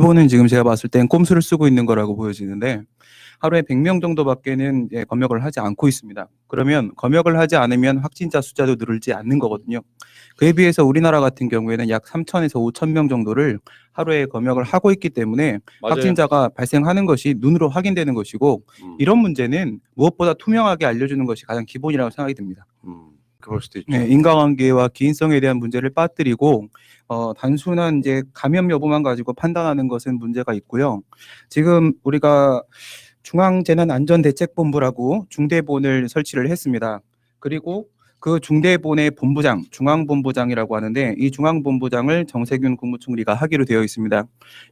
대부분은 지금 제가 봤을 땐 꼼수를 쓰고 있는 거라고 보여지는데 하루에 100명 정도밖에는 검역을 하지 않고 있습니다. 그러면 검역을 하지 않으면 확진자 숫자도 늘지 않는 거거든요. 그에 비해서 우리나라 같은 경우에는 약 3,000에서 5,000 명 정도를 하루에 검역을 하고 있기 때문에 맞아요. 확진자가 발생하는 것이 눈으로 확인되는 것이고 이런 문제는 무엇보다 투명하게 알려주는 것이 가장 기본이라고 생각이 듭니다. 그럴 수도 있죠. 네, 인과관계와 기인성에 대한 문제를 빠뜨리고 단순한 이제 감염 여부만 가지고 판단하는 것은 문제가 있고요. 지금 우리가 중앙재난안전대책본부라고 중대본을 설치를 했습니다. 그리고 그 중대본의 본부장, 중앙본부장이라고 하는데 이 중앙본부장을 정세균 국무총리가 하기로 되어 있습니다.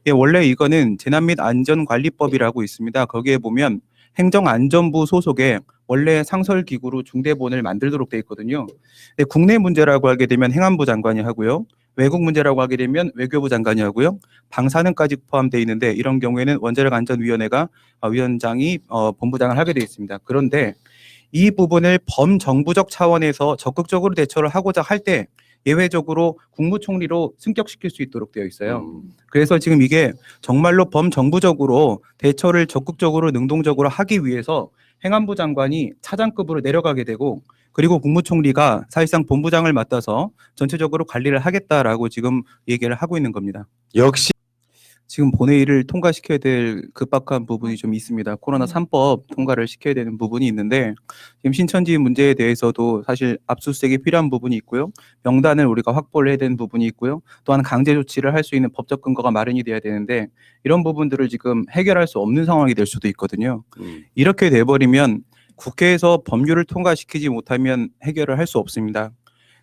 예, 원래 이거는 재난 및 안전관리법이라고 있습니다. 거기에 보면 행정안전부 소속의 원래 상설기구로 중대본을 만들도록 되어 있거든요. 근데 국내 문제라고 하게 되면 행안부 장관이 하고요. 외국 문제라고 하게 되면 외교부 장관이 하고요. 방사능까지 포함되어 있는데 이런 경우에는 원자력안전위원회가 위원장이 본부장을 하게 되어 있습니다. 그런데 이 부분을 범정부적 차원에서 적극적으로 대처를 하고자 할 때 예외적으로 국무총리로 승격시킬 수 있도록 되어 있어요. 그래서 지금 이게 정말로 범정부적으로 대처를 적극적으로 능동적으로 하기 위해서 행안부 장관이 차장급으로 내려가게 되고 그리고 국무총리가 사실상 본부장을 맡아서 전체적으로 관리를 하겠다라고 지금 얘기를 하고 있는 겁니다. 역시 지금 본회의를 통과시켜야 될 급박한 부분이 좀 있습니다. 코로나 3법 통과를 시켜야 되는 부분이 있는데 지금 신천지 문제에 대해서도 사실 압수수색이 필요한 부분이 있고요. 명단을 우리가 확보를 해야 되는 부분이 있고요. 또한 강제 조치를 할 수 있는 법적 근거가 마련이 돼야 되는데 이런 부분들을 지금 해결할 수 없는 상황이 될 수도 있거든요. 이렇게 돼버리면 국회에서 법률을 통과시키지 못하면 해결을 할 수 없습니다.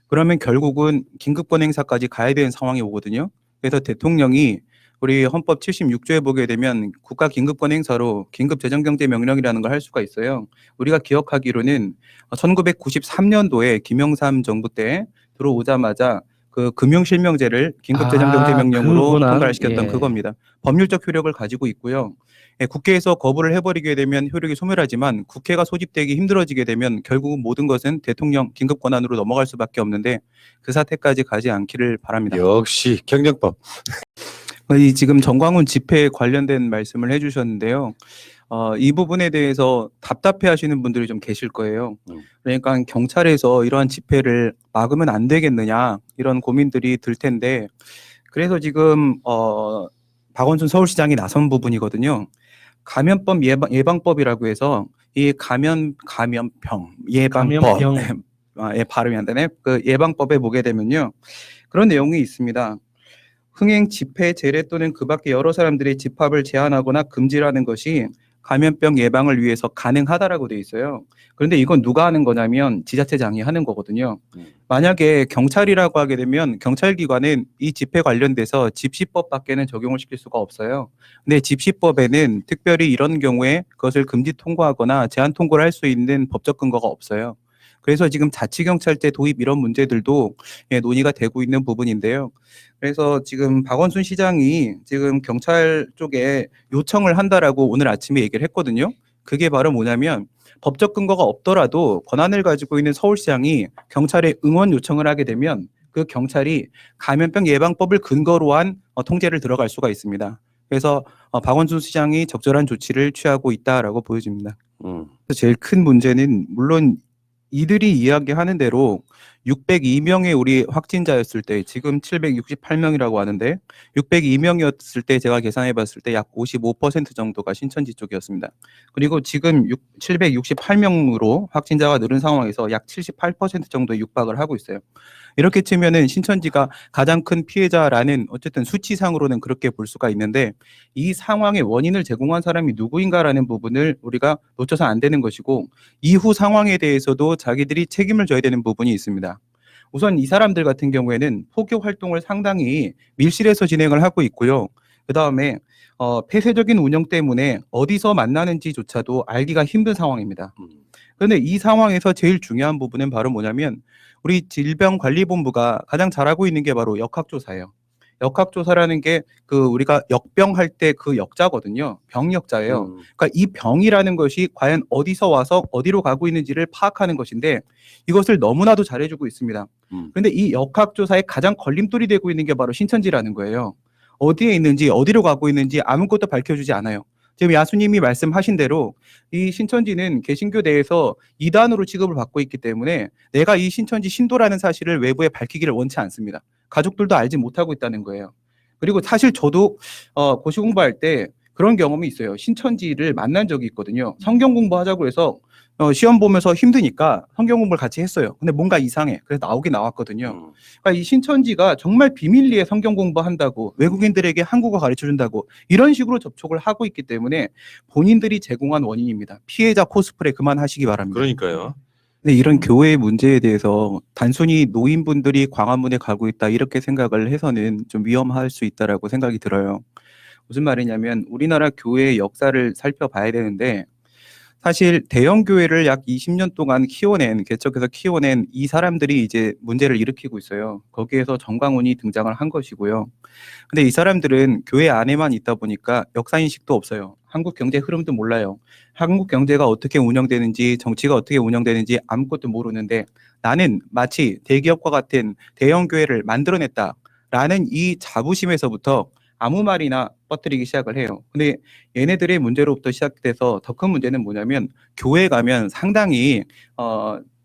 그러면 결국은 긴급권 행사까지 가야 되는 상황이 오거든요. 그래서 대통령이 우리 헌법 76조에 보게 되면 국가 긴급권 행사로 긴급재정경제명령이라는 걸 할 수가 있어요. 우리가 기억하기로는 1993년도에 김영삼 정부 때 들어오자마자 그 금융실명제를 긴급재정경제명령으로 그거나, 통과를 시켰던 예. 그겁니다. 법률적 효력을 가지고 있고요. 예, 국회에서 거부를 해버리게 되면 효력이 소멸하지만 국회가 소집되기 힘들어지게 되면 결국은 모든 것은 대통령 긴급권한으로 넘어갈 수밖에 없는데 그 사태까지 가지 않기를 바랍니다. 역시 경정법. 이 지금 정광훈 집회에 관련된 말씀을 해주셨는데요. 이 부분에 대해서 답답해하시는 분들이 좀 계실 거예요. 그러니까 경찰에서 이러한 집회를 막으면 안 되겠느냐 이런 고민들이 들 텐데 그래서 지금 박원순 서울시장이 나선 부분이거든요. 감염법 예방법이라고 해서 이 감염병 예방법 감염병. 예, 발음이 안 되네. 그 예방법에 보게 되면요 그런 내용이 있습니다. 흥행, 집회, 제례 또는 그 밖에 여러 사람들의 집합을 제한하거나 금지라는 것이 감염병 예방을 위해서 가능하다라고 돼 있어요. 그런데 이건 누가 하는 거냐면 지자체장이 하는 거거든요. 만약에 경찰이라고 하게 되면 경찰기관은 이 집회 관련돼서 집시법밖에는 적용을 시킬 수가 없어요. 근데 집시법에는 특별히 이런 경우에 그것을 금지 통고하거나 제한 통고를 할 수 있는 법적 근거가 없어요. 그래서 지금 자치경찰제 도입 이런 문제들도 논의가 되고 있는 부분인데요. 그래서 지금 박원순 시장이 지금 경찰 쪽에 요청을 한다라고 오늘 아침에 얘기를 했거든요. 그게 바로 뭐냐면 법적 근거가 없더라도 권한을 가지고 있는 서울시장이 경찰에 응원 요청을 하게 되면 그 경찰이 감염병 예방법을 근거로 한 통제를 들어갈 수가 있습니다. 그래서 박원순 시장이 적절한 조치를 취하고 있다라고 보여집니다. 제일 큰 문제는 물론 이들이 이야기하는 대로 602명의 우리 확진자였을 때 지금 768명이라고 하는데 602명이었을 때 제가 계산해 봤을 때 약 55% 정도가 신천지 쪽이었습니다. 그리고 지금 768명으로 확진자가 늘은 상황에서 약 78% 정도에 육박을 하고 있어요. 이렇게 치면은 신천지가 가장 큰 피해자라는 어쨌든 수치상으로는 그렇게 볼 수가 있는데 이 상황의 원인을 제공한 사람이 누구인가라는 부분을 우리가 놓쳐서 안 되는 것이고 이후 상황에 대해서도 자기들이 책임을 져야 되는 부분이 있습니다. 우선 이 사람들 같은 경우에는 포교 활동을 상당히 밀실에서 진행을 하고 있고요. 그 다음에 폐쇄적인 운영 때문에 어디서 만나는지조차도 알기가 힘든 상황입니다. 그런데 이 상황에서 제일 중요한 부분은 바로 뭐냐면 우리 질병관리본부가 가장 잘하고 있는 게 바로 역학조사예요. 역학조사라는 게 그 우리가 역병할 때 그 역자거든요. 병역자예요. 그러니까 이 병이라는 것이 과연 어디서 와서 어디로 가고 있는지를 파악하는 것인데 이것을 너무나도 잘해주고 있습니다. 그런데 이 역학조사의 가장 걸림돌이 되고 있는 게 바로 신천지라는 거예요. 어디에 있는지 어디로 가고 있는지 아무것도 밝혀주지 않아요. 지금 야수님이 말씀하신 대로 이 신천지는 개신교 내에서 이단으로 취급을 받고 있기 때문에 내가 이 신천지 신도라는 사실을 외부에 밝히기를 원치 않습니다. 가족들도 알지 못하고 있다는 거예요. 그리고 사실 저도 고시 공부할 때 그런 경험이 있어요. 신천지를 만난 적이 있거든요. 성경 공부하자고 해서 시험 보면서 힘드니까 성경 공부를 같이 했어요. 근데 뭔가 이상해. 그래서 나오긴 나왔거든요. 그러니까 이 신천지가 정말 비밀리에 성경 공부한다고 외국인들에게 한국어 가르쳐준다고 이런 식으로 접촉을 하고 있기 때문에 본인들이 제공한 원인입니다. 피해자 코스프레 그만하시기 바랍니다. 그러니까요. 근데 이런 교회의 문제에 대해서 단순히 노인분들이 광화문에 가고 있다 이렇게 생각을 해서는 좀 위험할 수 있다라고 생각이 들어요. 무슨 말이냐면 우리나라 교회의 역사를 살펴봐야 되는데 사실 대형 교회를 약 20년 동안 개척해서 키워낸 이 사람들이 이제 문제를 일으키고 있어요. 거기에서 정광훈이 등장을 한 것이고요. 근데 이 사람들은 교회 안에만 있다 보니까 역사인식도 없어요. 한국 경제 흐름도 몰라요. 한국 경제가 어떻게 운영되는지, 정치가 어떻게 운영되는지 아무것도 모르는데 나는 마치 대기업과 같은 대형 교회를 만들어냈다라는 이 자부심에서부터 아무 말이나 퍼뜨리기 시작을 해요. 근데 얘네들의 문제로부터 시작돼서 더 큰 문제는 뭐냐면 교회 가면 상당히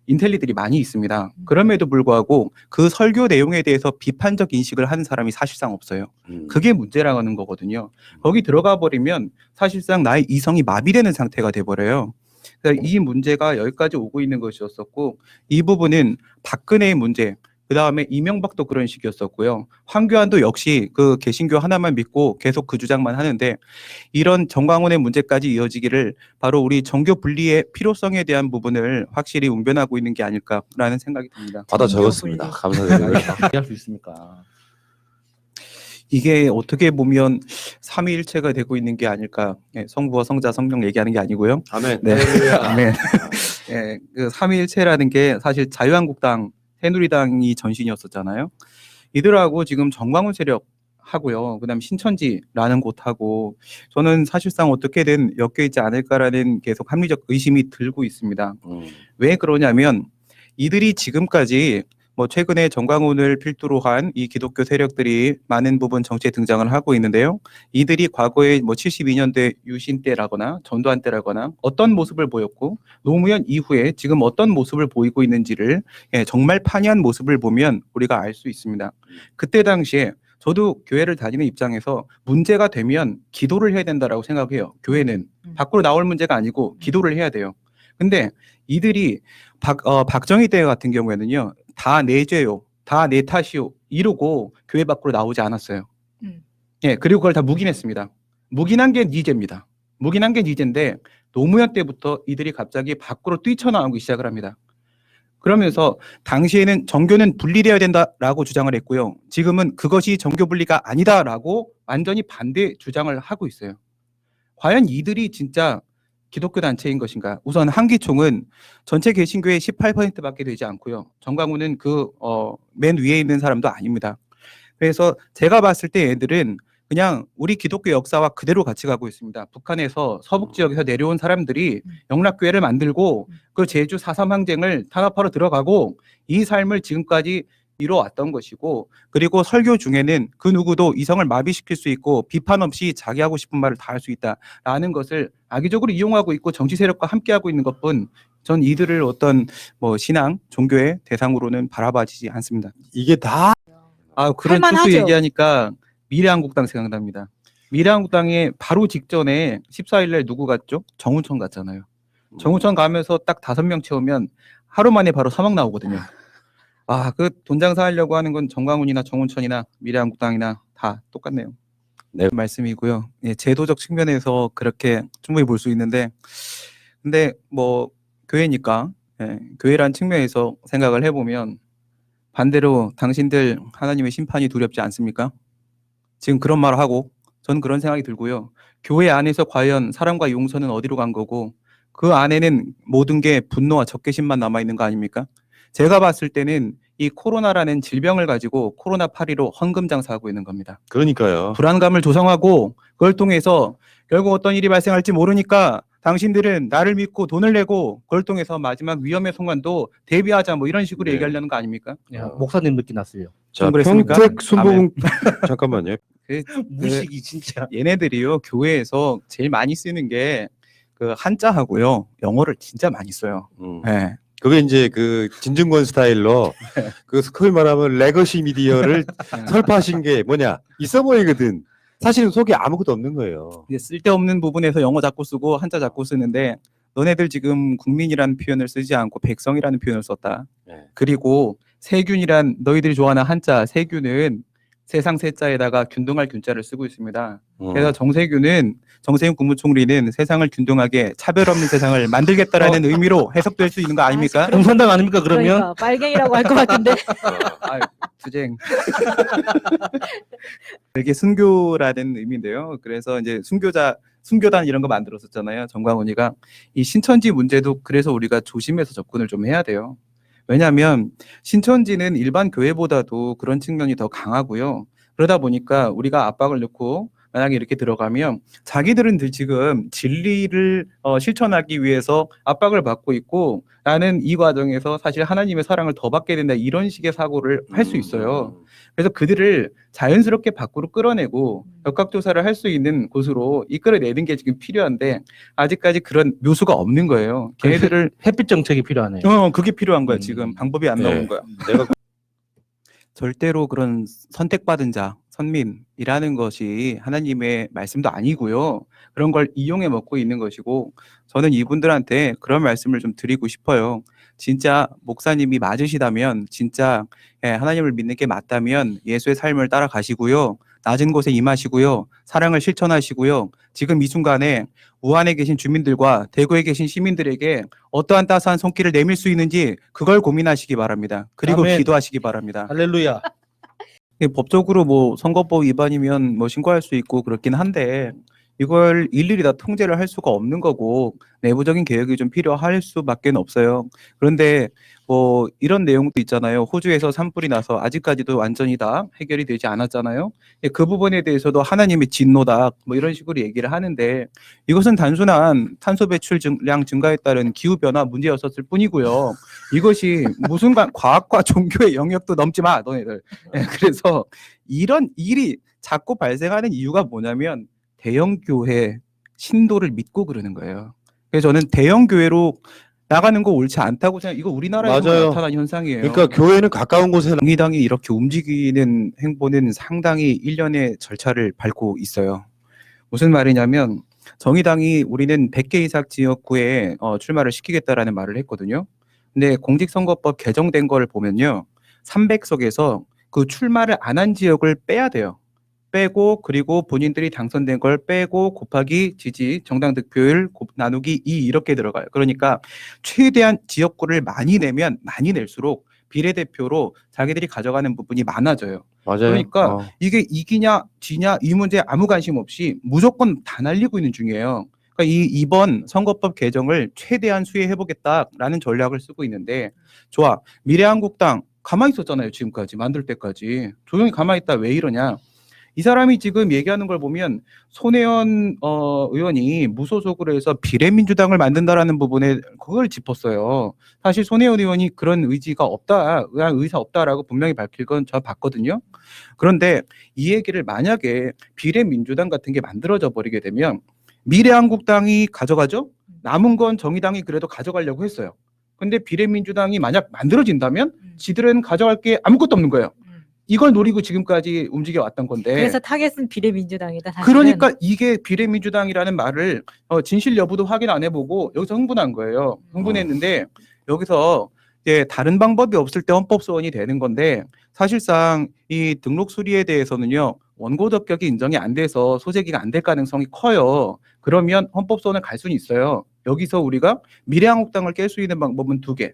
인텔리들이 많이 있습니다. 그럼에도 불구하고 그 설교 내용에 대해서 비판적 인식을 하는 사람이 사실상 없어요. 그게 문제라는 거거든요. 거기 들어가 버리면 사실상 나의 이성이 마비되는 상태가 돼버려요. 그래서 이 문제가 여기까지 오고 있는 것이었었고 이 부분은 박근혜의 문제 그 다음에 이명박도 그런 식이었었고요. 황교안도 역시 그 개신교 하나만 믿고 계속 그 주장만 하는데 이런 정광훈의 문제까지 이어지기를 바로 우리 정교 분리의 필요성에 대한 부분을 확실히 웅변하고 있는 게 아닐까라는 생각이 듭니다. 받아 적었습니다. 감사드리고요. 어떻게 할 수 있습니까? 이게 어떻게 보면 삼위일체가 되고 있는 게 아닐까. 성부와 성자 성령 얘기하는 게 아니고요. 아멘. 네. 네. 네. 그 삼위일체라는 게 사실 자유한국당 새누리당이 전신이었었잖아요. 이들하고 지금 정광훈 세력 하고요. 그다음 신천지라는 곳하고 저는 사실상 어떻게든 엮여 있지 않을까라는 계속 합리적 의심이 들고 있습니다. 왜 그러냐면 이들이 지금까지 뭐 최근에 정광훈을 필두로 한 이 기독교 세력들이 많은 부분 정치에 등장을 하고 있는데요. 이들이 과거에 뭐 72년대 유신 때라거나 전두환 때라거나 어떤 모습을 보였고 노무현 이후에 지금 어떤 모습을 보이고 있는지를 정말 판이한 모습을 보면 우리가 알 수 있습니다. 그때 당시에 저도 교회를 다니는 입장에서 문제가 되면 기도를 해야 된다라고 생각해요. 교회는 밖으로 나올 문제가 아니고 기도를 해야 돼요. 근데 이들이 박정희 때 같은 경우에는요. 다 내 죄요. 다 내 탓이요. 이러고 교회 밖으로 나오지 않았어요. 예, 그리고 그걸 다 묵인했습니다. 묵인한 게 네 죄입니다. 묵인한 게 네 죄인데 노무현 때부터 이들이 갑자기 밖으로 뛰쳐나오기 시작을 합니다. 그러면서 당시에는 정교는 분리되어야 된다라고 주장을 했고요. 지금은 그것이 정교 분리가 아니다라고 완전히 반대 주장을 하고 있어요. 과연 이들이 진짜 기독교 단체인 것인가? 우선 한기총은 전체 개신교의 18%밖에 되지 않고요. 정광훈은 그 맨 위에 있는 사람도 아닙니다. 그래서 제가 봤을 때 얘들은 그냥 우리 기독교 역사와 그대로 같이 가고 있습니다. 북한에서 서북 지역에서 내려온 사람들이 영락교회를 만들고 그 제주 4.3 항쟁을 탄압하러 들어가고 이 삶을 지금까지 이뤄왔던 것이고 그리고 설교 중에는 그 누구도 이성을 마비시킬 수 있고 비판 없이 자기 하고 싶은 말을 다 할 수 있다라는 것을 악의적으로 이용하고 있고 정치 세력과 함께하고 있는 것뿐 전 이들을 어떤 뭐 신앙, 종교의 대상으로는 바라봐지지 않습니다. 이게 다 그런 할만하죠. 투수 얘기하니까 미래한국당 생각납니다. 미래한국당에 바로 직전에 14일 날 누구 갔죠? 정우천 갔잖아요. 정우천 가면서 딱 5명 채우면 하루 만에 바로 사망 나오거든요. 그 돈 장사하려고 하는 건 정광훈이나 정운천이나 미래한국당이나 다 똑같네요. 네. 말씀이고요. 예, 제도적 측면에서 그렇게 충분히 볼 수 있는데, 근데 뭐 교회니까 교회란 측면에서 생각을 해보면 반대로 당신들 하나님의 심판이 두렵지 않습니까? 지금 그런 말을 하고 저는 그런 생각이 들고요. 교회 안에서 과연 사랑과 용서는 어디로 간 거고 그 안에는 모든 게 분노와 적개심만 남아 있는 거 아닙니까? 제가 봤을 때는 이 코로나라는 질병을 가지고 코로나 8.15 헌금 장사하고 있는 겁니다. 그러니까요. 불안감을 조성하고 그걸 통해서 결국 어떤 일이 발생할지 모르니까 당신들은 나를 믿고 돈을 내고 그걸 통해서 마지막 위험의 순간도 대비하자 뭐 이런 식으로 네. 얘기하려는 거 아닙니까? 야, 목사님 느낌 났어요. 자, 그랬습니까? 평택 순복음 잠깐만요. 무식이 진짜. 얘네들이요 교회에서 제일 많이 쓰는 게 그 한자하고요 영어를 진짜 많이 써요. 네. 그게 이제 그 진중권 스타일로 그 소위 말하면 레거시 미디어를 설파하신 게 뭐냐 있어 보이거든. 사실은 속에 아무것도 없는 거예요. 이제 쓸데없는 부분에서 영어 자꾸 쓰고 한자 자꾸 쓰는데 너네들 지금 국민이라는 표현을 쓰지 않고 백성이라는 표현을 썼다. 네. 그리고 세균이란 너희들이 좋아하는 한자 세균은 세상 세자에다가 균등할 균자를 쓰고 있습니다. 그래서 정세균 국무총리는 세상을 균등하게 차별 없는 세상을 만들겠다라는 의미로 해석될 수 있는 거 아닙니까? 공산당 아닙니까 그러면? 그러니까 빨갱이라고 할 것 같은데. 아, 투쟁. 이게 순교라는 의미인데요. 그래서 이제 순교단 이런 거 만들었었잖아요. 정광훈이가 이 신천지 문제도 그래서 우리가 조심해서 접근을 좀 해야 돼요. 왜냐하면 신천지는 일반 교회보다도 그런 측면이 더 강하고요. 그러다 보니까 우리가 압박을 넣고 만약에 이렇게 들어가면 자기들은 지금 진리를 실천하기 위해서 압박을 받고 있고 나는 이 과정에서 사실 하나님의 사랑을 더 받게 된다 이런 식의 사고를 할 수 있어요. 그래서 그들을 자연스럽게 밖으로 끌어내고 역학조사를 할 수 있는 곳으로 이끌어내는 게 지금 필요한데 아직까지 그런 묘수가 없는 거예요. 걔네들을 햇빛 정책이 필요하네요. 그게 필요한 거야. 지금 방법이 안 네. 나오는 거야. 내가 절대로 그런 선택받은 자, 선민이라는 것이 하나님의 말씀도 아니고요. 그런 걸 이용해 먹고 있는 것이고 저는 이분들한테 그런 말씀을 좀 드리고 싶어요. 진짜 목사님이 맞으시다면 진짜 하나님을 믿는 게 맞다면 예수의 삶을 따라가시고요. 낮은 곳에 임하시고요. 사랑을 실천하시고요. 지금 이 순간에 우한에 계신 주민들과 대구에 계신 시민들에게 어떠한 따스한 손길을 내밀 수 있는지 그걸 고민하시기 바랍니다. 그리고 아멘. 기도하시기 바랍니다. 할렐루야. 법적으로 뭐 선거법 위반이면 뭐 신고할 수 있고 그렇긴 한데 이걸 일일이 다 통제를 할 수가 없는 거고 내부적인 개혁이 좀 필요할 수밖에 없어요. 그런데 뭐 이런 내용도 있잖아요. 호주에서 산불이 나서 아직까지도 완전히 다 해결이 되지 않았잖아요. 그 부분에 대해서도 하나님의 진노다 뭐 이런 식으로 얘기를 하는데 이것은 단순한 탄소 배출량 증가에 따른 기후 변화 문제였었을 뿐이고요. 이것이 무슨 과학과 종교의 영역도 넘지 마 너네들. 그래서 이런 일이 자꾸 발생하는 이유가 뭐냐면 대형 교회 신도를 믿고 그러는 거예요. 그래서 저는 대형 교회로 나가는 거 옳지 않다고 생각. 이거 우리나라에서 맞아요. 나타난 현상이에요. 그러니까 교회는 가까운 곳에 정의당이 이렇게 움직이는 행보는 상당히 일련의 절차를 밟고 있어요. 무슨 말이냐면 정의당이 우리는 100개 이상 지역구에 출마를 시키겠다라는 말을 했거든요. 근데 공직선거법 개정된 걸 보면요. 300석에서 그 출마를 안 한 지역을 빼야 돼요. 빼고 그리고 본인들이 당선된 걸 빼고 곱하기 지지 정당 득표율 나누기 2 이렇게 들어가요. 그러니까 최대한 지역구를 많이 내면 많이 낼수록 비례대표로 자기들이 가져가는 부분이 많아져요. 맞아요. 그러니까 이게 이기냐 지냐 이 문제에 아무 관심 없이 무조건 다 날리고 있는 중이에요. 그러니까 이번 선거법 개정을 최대한 수혜해보겠다라는 전략을 쓰고 있는데 좋아. 미래한국당 가만히 있었잖아요. 지금까지 만들 때까지. 조용히 가만히 있다 왜 이러냐. 이 사람이 지금 얘기하는 걸 보면 손혜원 의원이 무소속으로 해서 비례민주당을 만든다라는 부분에 그걸 짚었어요. 사실 손혜원 의원이 그런 의지가 없다, 의사 없다라고 분명히 밝힐 건 저 봤거든요. 그런데 이 얘기를 만약에 비례민주당 같은 게 만들어져 버리게 되면 미래한국당이 가져가죠? 남은 건 정의당이 그래도 가져가려고 했어요. 근데 비례민주당이 만약 만들어진다면 지들은 가져갈 게 아무것도 없는 거예요. 이걸 노리고 지금까지 움직여 왔던 건데. 그래서 타겟은 비례민주당이다. 사실은. 그러니까 이게 비례민주당이라는 말을 진실 여부도 확인 안 해보고 여기서 흥분한 거예요. 흥분했는데 여기서 이제 다른 방법이 없을 때 헌법소원이 되는 건데 사실상 이 등록 수리에 대해서는요. 원고 적격이 인정이 안 돼서 소재기가 안 될 가능성이 커요. 그러면 헌법소원을 갈 수는 있어요. 여기서 우리가 미래한국당을 깰 수 있는 방법은 2개.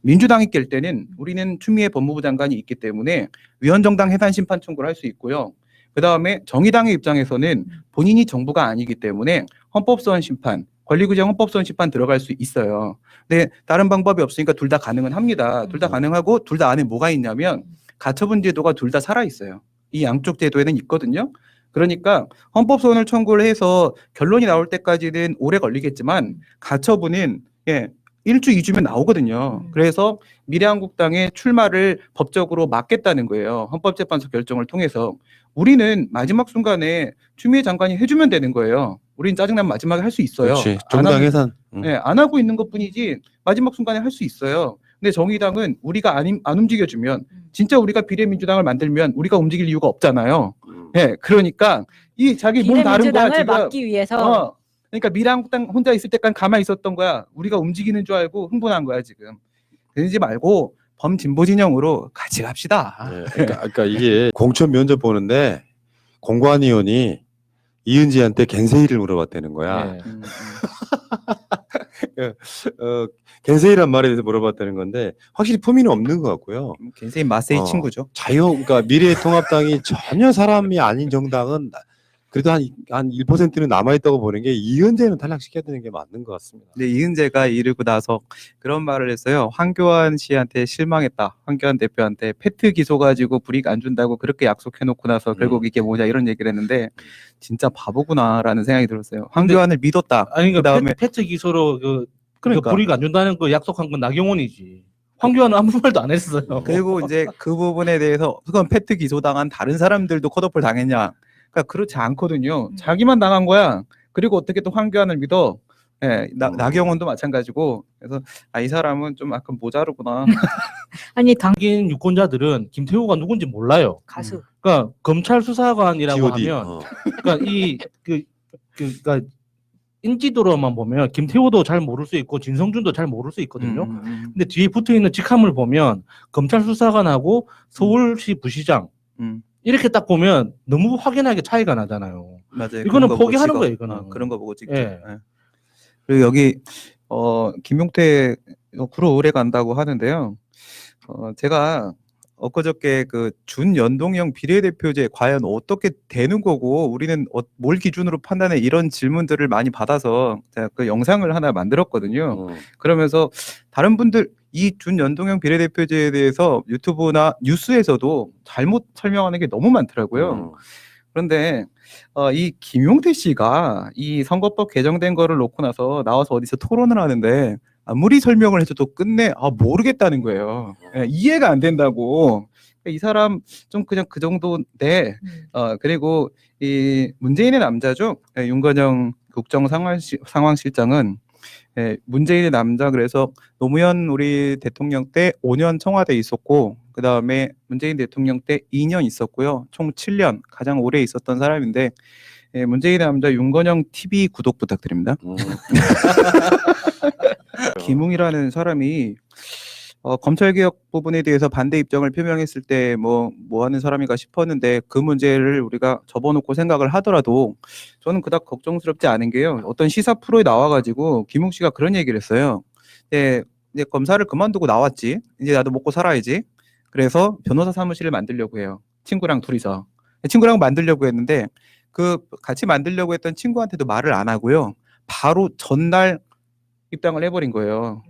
민주당이 깰 때는 우리는 추미애 법무부 장관이 있기 때문에 위헌정당 해산 심판 청구를 할 수 있고요. 그다음에 정의당의 입장에서는 본인이 정부가 아니기 때문에 헌법소원 심판, 권리구제형 헌법소원 심판 들어갈 수 있어요. 근데 다른 방법이 없으니까 둘 다 가능은 합니다. 둘 다 가능하고 둘 다 안에 뭐가 있냐면 가처분 제도가 둘 다 살아 있어요. 이 양쪽 제도에는 있거든요. 그러니까 헌법소원을 청구를 해서 결론이 나올 때까지는 오래 걸리겠지만 가처분은 1주, 2주면 나오거든요. 그래서 미래한국당의 출마를 법적으로 막겠다는 거예요. 헌법재판소 결정을 통해서. 우리는 마지막 순간에 추미애 장관이 해주면 되는 거예요. 우린 짜증나면 마지막에 할 수 있어요. 그렇지. 안 정당 하면- 해산. 안 하고 있는 것뿐이지 마지막 순간에 할 수 있어요. 근데 정의당은 우리가 안 움직여주면 진짜 우리가 비례민주당을 만들면 우리가 움직일 이유가 없잖아요. 그러니까 이 자기 몸 다른 거야 비례민주당을 지금. 막기 위해서 그러니까 미래한국당 혼자 있을 때까지 가만히 있었던 거야. 우리가 움직이는 줄 알고 흥분한 거야 지금. 그러지 말고 범진보 진영으로 같이 갑시다. 그러니까 이게 공천 면접 보는데 공관위원이 이은지한테 겐세이를 물어봤다는 거야. 예. 겐세이란 말에 대해서 물어봤다는 건데 확실히 품위는 없는 것 같고요. 굉장히 마세이 어. 친구죠. 그러니까 미래통합당이 전혀 사람이 아닌 정당은 그래도 한 1%는 남아있다고 보는 게 이은재는 탈락시켜야 되는 게 맞는 것 같습니다. 근데 이은재가 이르고 나서 그런 말을 했어요. 황교안 씨한테 실망했다. 황교안 대표한테 패트 기소 가지고 불이익 안 준다고 그렇게 약속해놓고 나서 결국 이게 뭐냐 이런 얘기를 했는데 진짜 바보구나라는 생각이 들었어요. 황교안을 믿었다. 아니 그러니까 그다음에 패트 기소로 그러니까. 불이익 안 준다는 거 약속한 건 나경원이지. 황교안은 아무 말도 안 했어요. 그리고 이제 그 부분에 대해서 그건 패트 기소당한 다른 사람들도 컷오프를 당했냐? 그러니까 그렇지 않거든요. 자기만 당한 거야. 그리고 어떻게 또 황교안을 믿어? 나경원도 마찬가지고. 그래서 이 사람은 좀 약간 모자르구나. 아니 당 당긴 유권자들은 김태호가 누군지 몰라요. 가수 그러니까 검찰 수사관이라고 G.O.D. 하면, 그러니까 그러니까 인지도로만 보면 김태호도 잘 모를 수 있고 진성준도 잘 모를 수 있거든요. 근데 뒤에 붙어 있는 직함을 보면 검찰 수사관하고 서울시 부시장 이렇게 딱 보면 너무 확연하게 차이가 나잖아요. 맞아요. 이거는 그런 거 보고 포기하는 찍어. 거예요, 이거는. 그런 거 보고 찍죠. 예. 예. 그리고 여기 김용태 구로 의뢰 간다고 하는데요. 제가 엊그저께 그 준연동형 비례대표제 과연 어떻게 되는 거고 우리는 뭘 기준으로 판단해 이런 질문들을 많이 받아서 제가 그 영상을 하나 만들었거든요. 그러면서 다른 분들 이 준연동형 비례대표제에 대해서 유튜브나 뉴스에서도 잘못 설명하는 게 너무 많더라고요. 그런데 이 김용태 씨가 이 선거법 개정된 거를 놓고 나서 나와서 어디서 토론을 하는데 아무리 설명을 해줘도 끝내 모르겠다는 거예요. 이해가 안 된다고. 이 사람 좀 그냥 그 정도인데 그리고 이 문재인의 남자죠. 윤건영 국정상황실장은 문재인의 남자 그래서 노무현 우리 대통령 때 5년 청와대에 있었고 그 다음에 문재인 대통령 때 2년 있었고요. 총 7년 가장 오래 있었던 사람인데 문재인의 남자 윤건영 TV 구독 부탁드립니다. 김웅이라는 사람이 검찰개혁 부분에 대해서 반대 입장을 표명했을 때 뭐 하는 사람인가 싶었는데 그 문제를 우리가 접어놓고 생각을 하더라도 저는 그닥 걱정스럽지 않은 게요. 어떤 시사 프로에 나와가지고 김웅 씨가 그런 얘기를 했어요. 이제 검사를 그만두고 나왔지. 이제 나도 먹고 살아야지. 그래서 변호사 사무실을 만들려고 해요. 친구랑 둘이서. 친구랑 만들려고 했는데 그 같이 만들려고 했던 친구한테도 말을 안 하고요. 바로 전날 입당을 해버린 거예요.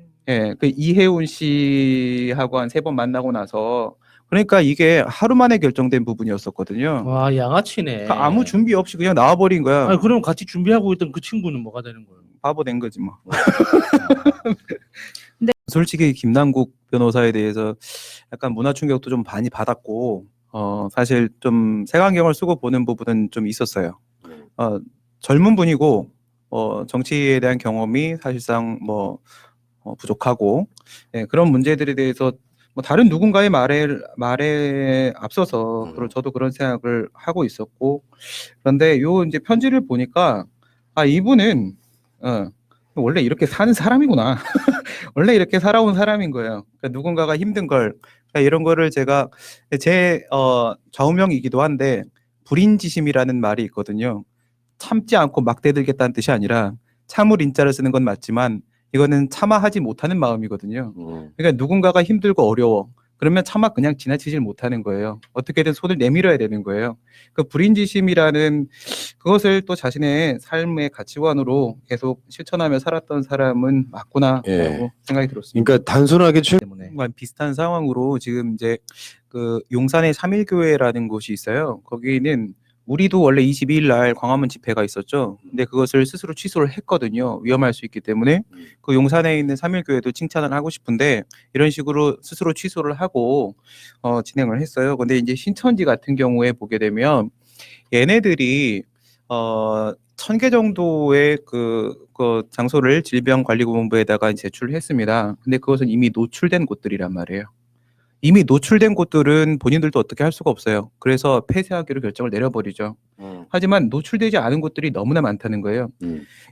그 이혜훈 씨하고 한 3번 만나고 나서 그러니까 이게 하루 만에 결정된 부분이었었거든요. 와 양아치네. 그러니까 아무 준비 없이 그냥 나와버린 거야. 아니 그럼 같이 준비하고 있던 그 친구는 뭐가 되는 거예요? 바보 된 거지 뭐. 솔직히 김남국 변호사에 대해서 약간 문화 충격도 좀 많이 받았고 사실 좀 색안경을 쓰고 보는 부분은 좀 있었어요. 젊은 분이고 정치에 대한 경험이 사실상 부족하고 그런 문제들에 대해서 다른 누군가의 말에 앞서서 저도 그런 생각을 하고 있었고 그런데 요 이제 편지를 보니까 이분은 원래 이렇게 사는 사람이구나. 원래 이렇게 살아온 사람인 거예요. 그러니까 누군가가 힘든 걸 그러니까 이런 거를 제가 제 좌우명이기도 한데 불인지심이라는 말이 있거든요. 참지 않고 막 대들겠다는 뜻이 아니라 참을 인자를 쓰는 건 맞지만 이거는 참아하지 못하는 마음이거든요. 그러니까 누군가가 힘들고 어려워. 그러면 차마 그냥 지나치질 못하는 거예요. 어떻게든 손을 내밀어야 되는 거예요. 그 불인지심이라는 그것을 또 자신의 삶의 가치관으로 계속 실천하며 살았던 사람은 맞구나라고 생각이 들었습니다. 그러니까 단순하게 때문에. 비슷한 상황으로 지금 이제 그 용산의 삼일교회라는 곳이 있어요. 거기는 우리도 원래 22일 날 광화문 집회가 있었죠. 근데 그것을 스스로 취소를 했거든요. 위험할 수 있기 때문에. 그 용산에 있는 3.1교회도 칭찬을 하고 싶은데 이런 식으로 스스로 취소를 하고 진행을 했어요. 근데 이제 신천지 같은 경우에 보게 되면 얘네들이 1,000개 정도의 그 장소를 질병관리본부에다가 제출했습니다. 근데 그것은 이미 노출된 곳들이란 말이에요. 이미 노출된 곳들은 본인들도 어떻게 할 수가 없어요. 그래서 폐쇄하기로 결정을 내려버리죠. 하지만 노출되지 않은 곳들이 너무나 많다는 거예요.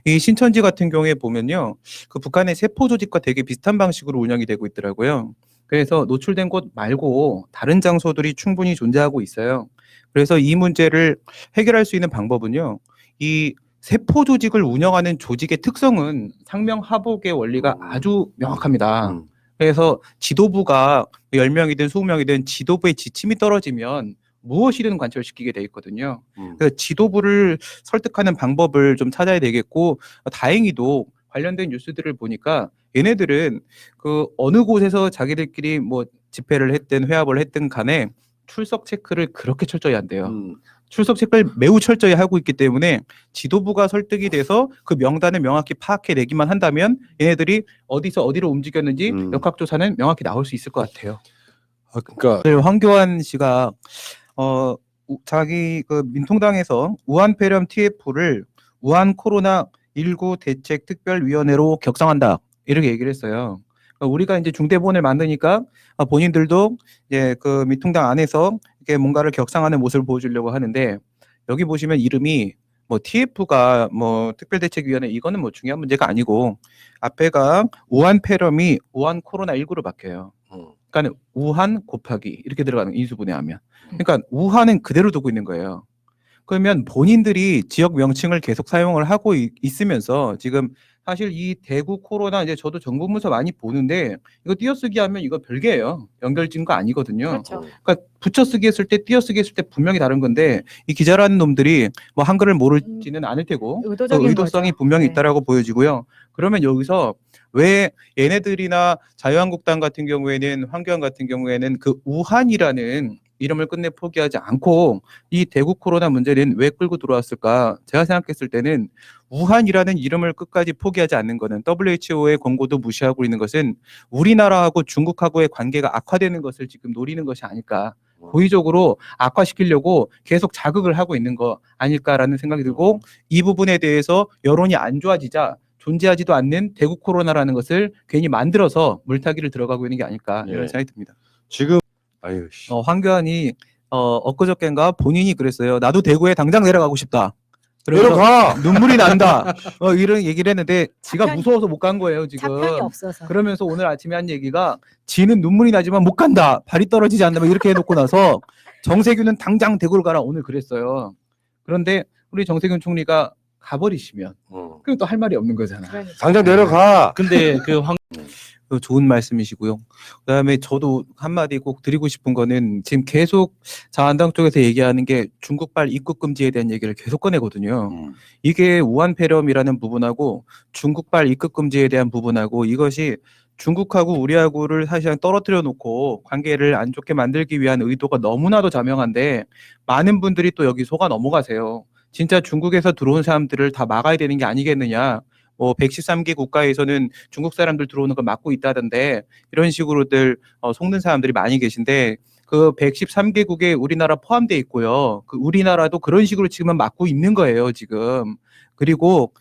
이 신천지 같은 경우에 보면요, 그 북한의 세포 조직과 되게 비슷한 방식으로 운영이 되고 있더라고요. 그래서 노출된 곳 말고 다른 장소들이 충분히 존재하고 있어요. 그래서 이 문제를 해결할 수 있는 방법은요, 이 세포 조직을 운영하는 조직의 특성은 상명하복의 원리가 아주 명확합니다. 그래서 지도부가 10명이든 20명이든 지도부의 지침이 떨어지면 무엇이든 관철시키게 돼 있거든요. 그래서 지도부를 설득하는 방법을 좀 찾아야 되겠고, 다행히도 관련된 뉴스들을 보니까 얘네들은 그 어느 곳에서 자기들끼리 뭐 집회를 했든 회합을 했든 간에 출석 체크를 그렇게 철저히 한대요. 출석 체크를 매우 철저히 하고 있기 때문에 지도부가 설득이 돼서 그 명단을 명확히 파악해내기만 한다면 얘네들이 어디서 어디로 움직였는지 역학조사는 명확히 나올 수 있을 것 같아요. 그러니까 오늘 황교안 씨가 자기 그 민통당에서 우한 폐렴 TF를 우한 코로나19 대책 특별위원회로 격상한다 이렇게 얘기를 했어요. 그러니까 우리가 이제 중대본을 만드니까 본인들도 이제 그 민통당 안에서 이렇게 뭔가를 격상하는 모습을 보여주려고 하는데 여기 보시면 이름이 뭐 TF가 뭐 특별대책위원회 이거는 뭐 중요한 문제가 아니고 앞에가 우한 폐렴이 우한 코로나19로 바뀌어요. 그러니까 우한 곱하기 이렇게 들어가는 인수분해하면 그러니까 우한은 그대로 두고 있는 거예요. 그러면 본인들이 지역 명칭을 계속 사용을 하고 있으면서 지금 사실 이 대구 코로나 이제 저도 정부 문서 많이 보는데 이거 띄어쓰기 하면 이거 별개예요. 연결된 거 아니거든요. 그렇죠. 그러니까 붙여쓰기 했을 때 띄어쓰기 했을 때 분명히 다른 건데 이 기자라는 놈들이 뭐 한글을 모르지는 않을 테고 그 의도적인 의도성이 거죠. 분명히 네. 있다라고 보여지고요. 그러면 여기서 왜 얘네들이나 자유한국당 같은 경우에는 황교안 같은 경우에는 그 우한이라는 이름을 끝내 포기하지 않고 이 대구 코로나 문제는 왜 끌고 들어왔을까? 제가 생각했을 때는 우한이라는 이름을 끝까지 포기하지 않는 것은 WHO의 권고도 무시하고 있는 것은 우리나라하고 중국하고의 관계가 악화되는 것을 지금 노리는 것이 아닐까. 고의적으로 악화시키려고 계속 자극을 하고 있는 거 아닐까라는 생각이 들고 이 부분에 대해서 여론이 안 좋아지자 존재하지도 않는 대구 코로나라는 것을 괜히 만들어서 물타기를 들어가고 있는 게 아닐까 이런 예. 생각이 듭니다. 지금 아유 씨. 황교안이 엊그저께인가 본인이 그랬어요. 나도 대구에 당장 내려가고 싶다. 그래서 내려가. 눈물이 난다. 이런 얘기를 했는데 지가 자편이- 무서워서 못 간 거예요 지금. 자편이 없어서. 그러면서 오늘 아침에 한 얘기가 지는 눈물이 나지만 못 간다. 발이 떨어지지 않는다. 막 이렇게 해놓고 나서 정세균은 당장 대구를 가라 오늘 그랬어요. 그런데 우리 정세균 총리가 가버리시면 그럼 또 할 말이 없는 거잖아. 그러니까. 당장 내려가. 근데 그 좋은 말씀이시고요. 그다음에 저도 한마디 꼭 드리고 싶은 거는 지금 계속 자한당 쪽에서 얘기하는 게 중국발 입국 금지에 대한 얘기를 계속 꺼내거든요. 이게 우한 폐렴이라는 부분하고 중국발 입국 금지에 대한 부분하고 이것이 중국하고 우리하고를 사실상 떨어뜨려 놓고 관계를 안 좋게 만들기 위한 의도가 너무나도 자명한데 많은 분들이 또 여기 속아 넘어가세요. 진짜 중국에서 들어온 사람들을 다 막아야 되는 게 아니겠느냐. 뭐 113개 국가에서는 중국 사람들 들어오는 걸 막고 있다던데 이런 식으로들 속는 사람들이 많이 계신데 그 113개국에 우리나라 포함돼 있고요. 그 우리나라도 그런 식으로 지금은 막고 있는 거예요, 지금. 그리고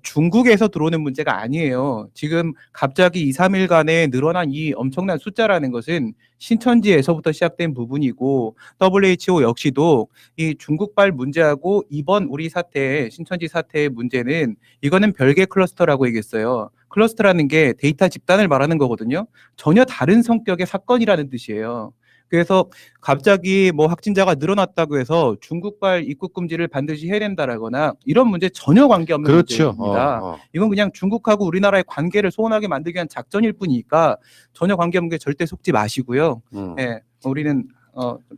중국에서 들어오는 문제가 아니에요. 지금 갑자기 2, 3일간에 늘어난 이 엄청난 숫자라는 것은 신천지에서부터 시작된 부분이고 WHO 역시도 이 중국발 문제하고 이번 우리 사태, 신천지 사태의 문제는 이거는 별개 클러스터라고 얘기했어요. 클러스터라는 게 데이터 집단을 말하는 거거든요. 전혀 다른 성격의 사건이라는 뜻이에요. 그래서 갑자기 뭐 확진자가 늘어났다고 해서 중국발 입국 금지를 반드시 해야 된다라거나 이런 문제 전혀 관계없는 그렇죠. 문제입니다. 이건 그냥 중국하고 우리나라의 관계를 소원하게 만들기 위한 작전일 뿐이니까 전혀 관계없는 게 절대 속지 마시고요. 예, 우리는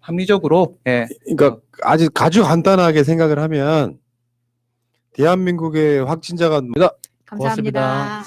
합리적으로 그러니까 아주 간단하게 생각을 하면 대한민국의 확진자가 감사합니다.